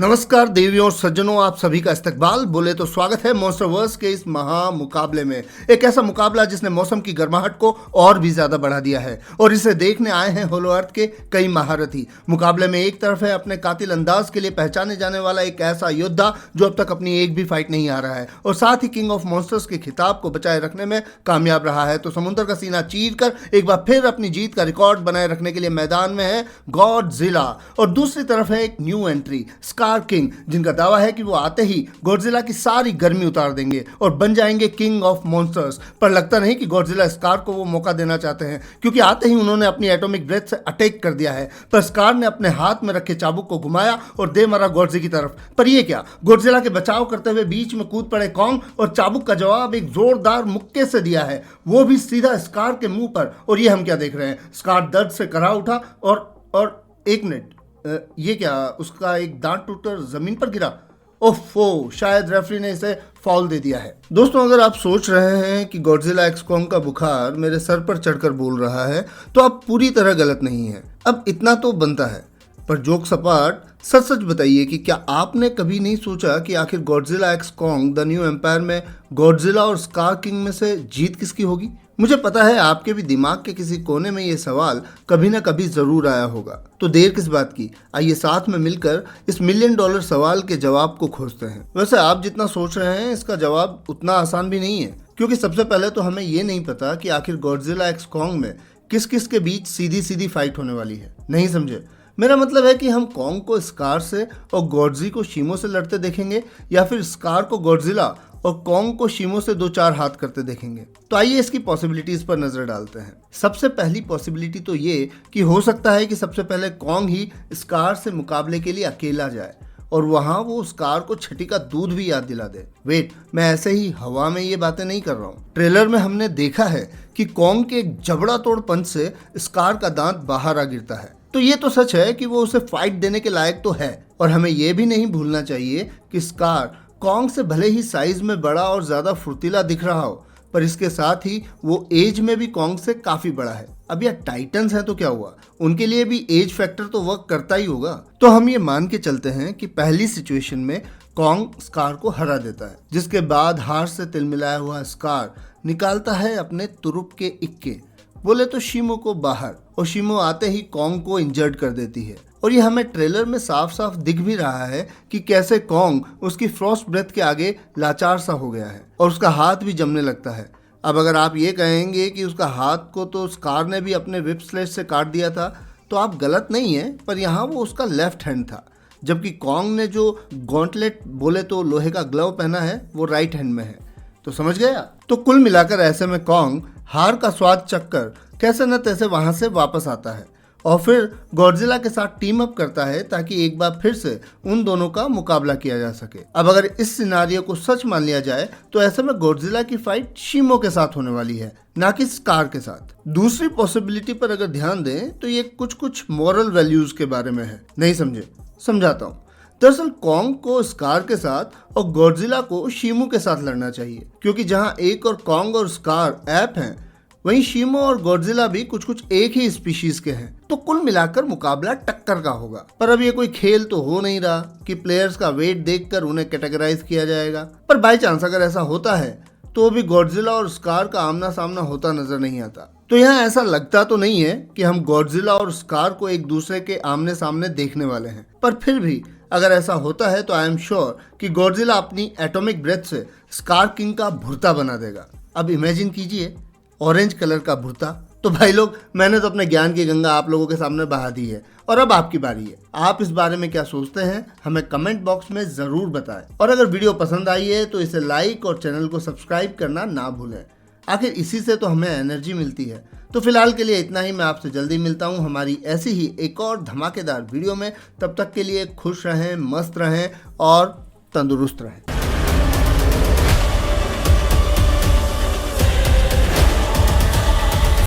नमस्कार देवियों और सज्जनों, आप सभी का इस्तकबाल बोले तो स्वागत है मॉन्स्टरवर्स के इस महा मुकाबले में। एक ऐसा मुकाबला जिसने मौसम की गर्माहट को और भी ज्यादा बढ़ा दिया है और इसे देखने आए हैं होलो अर्थ के कई महारथी। मुकाबले में एक तरफ है अपने कातिल अंदाज के लिए पहचाने जाने वाला एक ऐसा योद्धा जो अब तक अपनी एक भी फाइट नहीं हारा है और साथ ही किंग ऑफ मॉन्स्टर्स के खिताब को बचाए रखने में कामयाब रहा है। तो समुद्र का सीना चीर कर एक बार फिर अपनी जीत का रिकॉर्ड बनाए रखने के लिए मैदान में है गॉडजिला और दूसरी तरफ है एक न्यू एंट्री स्कार किंग, जिनका दावा है कि वो आते ही गॉडजिला की सारी गर्मी उतार देंगे और बन जाएंगे किंग ऑफ मॉन्स्टर्स। पर लगता नहीं कि गॉडजिला स्कार को वो मौका देना चाहते हैं, क्योंकि आते ही उन्होंने अपनी एटॉमिक ब्रेथ से अटैक कर दिया है। पर स्कार ने अपने हाथ में रखे चाबुक को घुमाया और दे मारा गॉडजी की तरफ। पर ये क्या, गॉडजिला के बचाव करते हुए बीच में कूद पड़े कॉन्ग और चाबुक का जवाब एक जोरदार मुक्के से दिया है, वो भी सीधा स्कार के मुंह पर। और ये हम क्या देख रहे हैं, स्कार दर्द से करा उठा और एक मिनट, ये क्या, उसका एक दांत टूटकर जमीन पर गिरा। ओफो, शायद रेफरी ने इसे फाउल दे दिया है। दोस्तों, अगर आप सोच रहे हैं कि गॉडजिला एक्स कॉन्ग का बुखार मेरे सर पर चढ़कर बोल रहा है तो आप पूरी तरह गलत नहीं हैं। अब इतना तो बनता है, पर जोक सपाट, सच सच बताइए कि क्या आपने कभी नहीं सोचा कि आखिर Godzilla x Kong the new empire में गॉडजिला और स्कार किंग में से जीत किसकी होगी? मुझे पता है आपके भी दिमाग के किसी कोने में ये सवाल कभी ना कभी जरूर आया होगा। तो देर किस बात की, आइए साथ में मिलकर इस $1 मिलियन सवाल के जवाब को खोजते हैं। वैसे आप जितना सोच रहे हैं इसका जवाब उतना आसान भी नहीं है, क्योंकि सबसे पहले तो हमें ये नहीं पता कि आखिर गॉडजिला एक्स कॉन्ग में किस किस के बीच सीधी सीधी फाइट होने वाली है। नहीं समझे? मेरा मतलब है कि हम कॉन्ग को स्कार से और गॉडजी को शीमो से लड़ते देखेंगे, या फिर स्कार को गॉडजिला और कॉन्ग को शीमो से 2-4 हाथ करते देखेंगे। तो आइए इसकी पॉसिबिलिटीज पर नजर डालते हैं। सबसे पहली पॉसिबिलिटी तो ये कि हो सकता है कि सबसे पहले कॉन्ग ही स्कार से मुकाबले के लिए अकेला जाए और वहां वो स्कार को छठी का दूध भी याद दिला दे। वेट, मैं ऐसे ही हवा में ये बातें नहीं कर रहा हूँ। ट्रेलर में हमने देखा है कि कॉन्ग के एक जबड़ा तोड़ पंच से स्कार का दांत बाहर आ गिरता है, तो ये तो सच है कि वो उसे फाइट देने के लायक तो है। और हमें ये भी नहीं भूलना चाहिए कि स्कार कॉन्ग से भले ही साइज में बड़ा और ज्यादा फुर्तीला दिख रहा हो, पर इसके साथ ही वो एज में भी कॉन्ग से काफी बड़ा है। अब यार टाइटन्स हैं तो क्या हुआ, उनके लिए भी एज फैक्टर तो वर्क करता ही होगा। तो हम ये मान के चलते हैं कि पहली सिचुएशन में कॉन्ग स्कार को हरा देता है, जिसके बाद हार से तिलमिलाया हुआ स्कार निकालता है अपने तुरुप के इक्के, बोले तो शीमो को बाहर, और शीमो आते ही कॉन्ग को इंजर्ड कर देती है। और ये हमें ट्रेलर में साफ साफ दिख भी रहा है कि कैसे कॉन्ग उसकी फ्रॉस्ट ब्रेथ के आगे लाचार सा हो गया है और उसका हाथ भी जमने लगता है। अब अगर आप ये कहेंगे कि उसका हाथ को तो स्कार ने भी अपने विप स्लेश से काट दिया था, तो आप गलत नहीं है, पर यहाँ वो उसका लेफ्ट हैंड था, जबकि कॉन्ग ने जो गॉन्टलेट बोले तो लोहे का ग्लव पहना है वो राइट हैंड में है। तो समझ गया? तो कुल मिलाकर ऐसे में कॉन्ग हार का स्वाद चखकर कैसे न तैसे वहां से वापस आता है और फिर गॉडजिला के साथ टीम अप करता है ताकि एक बार फिर से उन दोनों का मुकाबला किया जा सके। अब अगर इस सिनारियो को सच मान लिया जाए तो ऐसे में गॉडजिला की फाइट शीमो के साथ होने वाली है, ना कि स्कार के साथ। दूसरी पॉसिबिलिटी पर अगर ध्यान दें तो ये कुछ मॉरल वैल्यूज के बारे में है। नहीं समझे? समझाता हूँ। दरअसल कॉन्ग को स्कार के साथ और गॉडजिला को शीमो के साथ लड़ना चाहिए, क्योंकि जहां एक और कॉन्ग और स्कार ऐप हैं, वहीं शीमो और गॉडजिला भी कुछ एक ही स्पीशीज के हैं। तो कुल मिलाकर मुकाबला टक्कर का होगा। पर अब ये कोई खेल तो हो नहीं रहा कि प्लेयर्स का वेट देखकर उन्हें कैटेगराइज किया जाएगा। पर बाई चांस अगर ऐसा होता है तो भी गॉडजिला और स्कार का आमना सामना होता नजर नहीं आता। तो यहाँ ऐसा लगता तो नहीं है कि हम गॉडजिला और स्कार को एक दूसरे के आमने सामने देखने वाले हैं, पर फिर भी अगर ऐसा होता है तो आई एम श्योर कि गॉडजिला अपनी एटॉमिक ब्रेथ से स्कार किंग का भुर्ता बना देगा। अब इमेजिन कीजिए, ऑरेंज कलर का भुर्ता। तो भाई लोग, मैंने तो अपने ज्ञान की गंगा आप लोगों के सामने बहा दी है और अब आपकी बारी है। आप इस बारे में क्या सोचते हैं हमें कमेंट बॉक्स में जरूर बताएं, और अगर वीडियो पसंद आई है तो इसे लाइक और चैनल को सब्सक्राइब करना ना भूलें। आखिर इसी से तो हमें एनर्जी मिलती है। तो फिलहाल के लिए इतना ही। मैं आपसे जल्दी मिलता हूँ हमारी ऐसी ही एक और धमाकेदार वीडियो में। तब तक के लिए खुश रहें, मस्त रहें और तंदुरुस्त रहें।